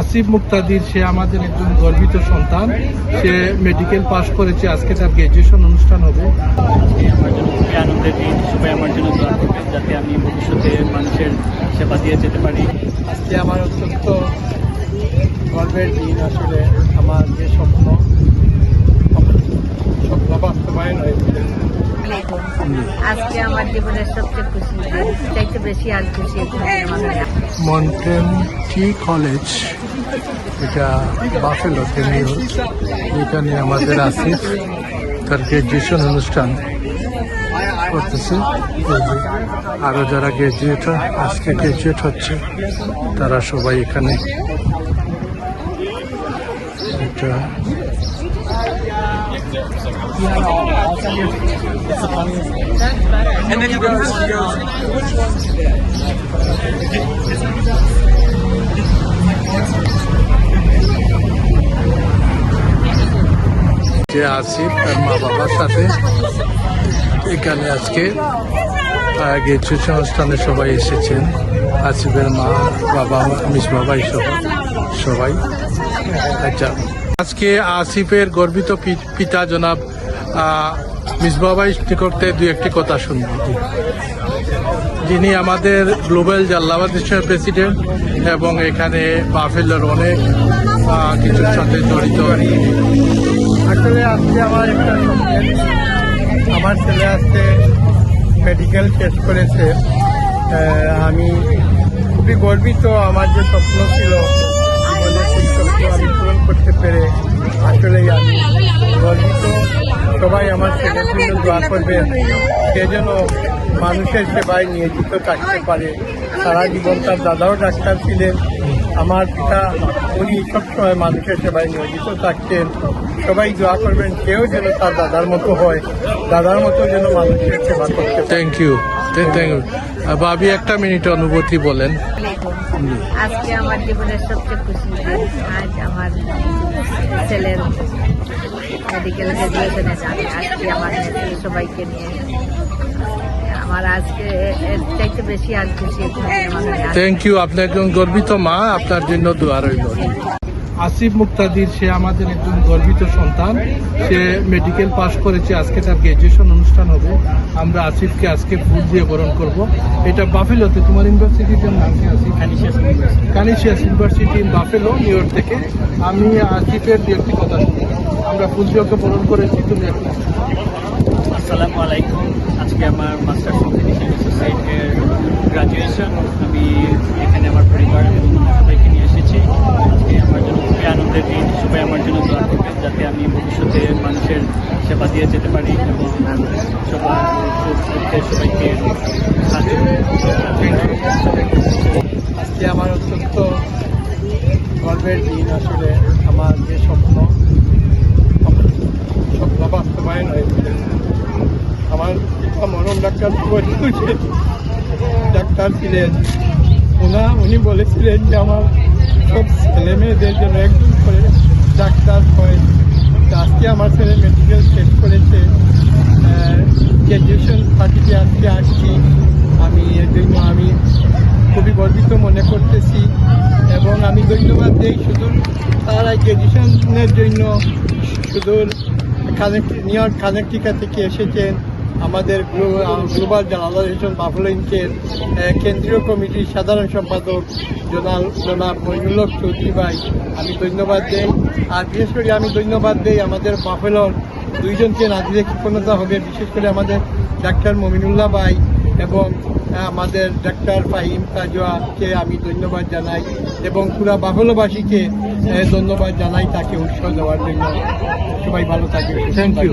আসিফ মুক্তাদির, সে আমাদের একজন গর্বিত সন্তান। সে মেডিকেল পাস করেছে, আজকে তার গ্র্যাজুয়েশন অনুষ্ঠান হবে। আমার জন্য খুবই আনন্দের দিন, সবাই আমার জন্য দোয়া করবেন যাতে আমি ভবিষ্যতে মানুষের সেবা দিয়ে যেতে পারি। আজকে আমার অত্যন্ত গর্বের দিন। আসলে আমার যে স্বপ্ন বাস্তবায়ন হয়েছে। আজকে আমার জীবনের সবচেয়ে খুশি দিন, চাইতে বেশি আর খুশি মন্টেন টি কলেজ, এটা বাফেলোতে নিউ ইয়র্ক। এখানে আমাদের আসিফ তার গ্র্যাজুয়েশন অনুষ্ঠান করতেছে। আরো যারা গ্র্যাজুয়েট আজকে গ্র্যাজুয়েট হচ্ছে তারা সবাই এখানে। এটা যে আসিফ তার মা বাবার সাথে এখানে আজকে গ্র্যাজুয়েশন অনুষ্ঠানে সবাই এসেছেন। আসিফের মা বাবা, মিস বাবাই সবাই। আচ্ছা, আজকে আসিফের গর্বিত পিতা জনাব মিস বাবাই করতে দুই একটি কথা শুনব, যিনি আমাদের গ্লোবাল জাল্লাবাদ স্টেশনের প্রেসিডেন্ট এবং এখানে বাফেলোর অনেক কিছুর সাথে জড়িত। আসলে আজকে আমার একটা স্বপ্নের, আমার ছেলে আজকে মেডিকেল শেষ করেছে। আমি খুবই গর্বিত। আমার যে স্বপ্ন ছিল জীবনে, সেই স্বপ্ন আমি পূরণ করতে পেরে আসলেই আমি গর্বিত। সবাই আমার ছেলের জন্য দোয়া করবেন, সে যেন মানুষের সেবায় নিয়োজিত থাকতে পারে। সারা জীবন তার দাদাও ডাক্তার ছিলেন, আমার পিতা উনি সবসময় মানুষের সেবায় নিয়োজিত থাকতেন। সবাই দোয়া করবেন কেউ যেন তার দাদার মতো হয়, দাদার মতো যেন মানুষের সেবা করতে। Thank you, thank you. ভাবি, একটা মিনিট অনুভূতি বলেন। আজকে আমার জীবনের সবচেয়ে খুশি দিন, আজ আমার ছেলের মেডিকেল গ্র্যাজুয়েশনে যাবে। আজকে আমার ছেলে সবাইকে নিয়ে আমার আজকে এর চাইতে বেশি আর খুশি। Thank you. আপনি একজন গর্বিত মা, আপনার জন্য দোয়া রইল। আসিফ মুক্তাদির, সে আমাদের একজন গর্বিত সন্তান। সে মেডিকেল পাস করেছে, আজকে তার গ্র্যাজুয়েশন অনুষ্ঠান হবে। আমরা আসিফকে আজকে ফুল দিয়ে বরণ করব। এটা বাফেলোতে, তোমার ইউনিভার্সিটির নাম কি? Asif Canisius university in Buffalo, New York থেকে। আমি আসিফের দু একটি কথা শুনবো। আমরা ফুল দিয়ে বরণ করেছি, তুমি একটু। আসসালামু আলাইকুম। আজকে আমার মাস্টার্স অফ ফিজিক্যাল সোসাইটির গ্রাজুয়েশন। আমি এখানে আমার পরিবার এবং সবাইকে নিয়ে এসেছি। আজকে আমার জন্য খুবই আনন্দের দিন, সবাই আমার জন্য দোয়া করবেন যাতে আমি ভবিষ্যতে মানুষের সেবা দিয়ে যেতে পারি এবং সবাইকে আজকে আমার অত্যন্ত গর্বের দিন। আসলে আমার যে স্বপ্ন বাস্তবায়ন হয়েছে। আমার মরম ডাক্তার ছিলেন। উনি বলেছিলেন যে আমার সব ছেলে মেয়েদের জন্য একজন করে ডাক্তার হয়। আজকে আমার ছেলে মেডিকেল শেষ করেছে, গ্র্যাজুয়েশন সার্টিফিকেট আজকে আসছি। আমি এর জন্য আমি খুবই গর্বিত মনে করতেছি এবং আমি ধন্যবাদ দিই শুধু তার গ্র্যাজুয়েশনের জন্য শুধু নিউ ইয়র্ক কানেকটিকা থেকে এসেছেন আমাদের গ্লোবাল জার্নালাইজেশন বাফেলো ইনকের কেন্দ্রীয় কমিটির সাধারণ সম্পাদক জনাব মইনুল হক চৌধুরী ভাই, আমি ধন্যবাদ দেই। আর বিশেষ করে আমি ধন্যবাদ দেই আমাদের বাফেলোর দুইজনকে নাজিরে কৃপণতা হবে, বিশেষ করে আমাদের ডাক্তার মমিনুল্লাহ ভাই এবং আমাদের ডাক্তার ফাহিম তাজওয়াকে আমি ধন্যবাদ জানাই এবং পুরা বাফেলোবাসীকে ধন্যবাদ জানাই তাকে উৎসাহ দেওয়ার জন্য। সবাই ভালো থাকবে। Thank you.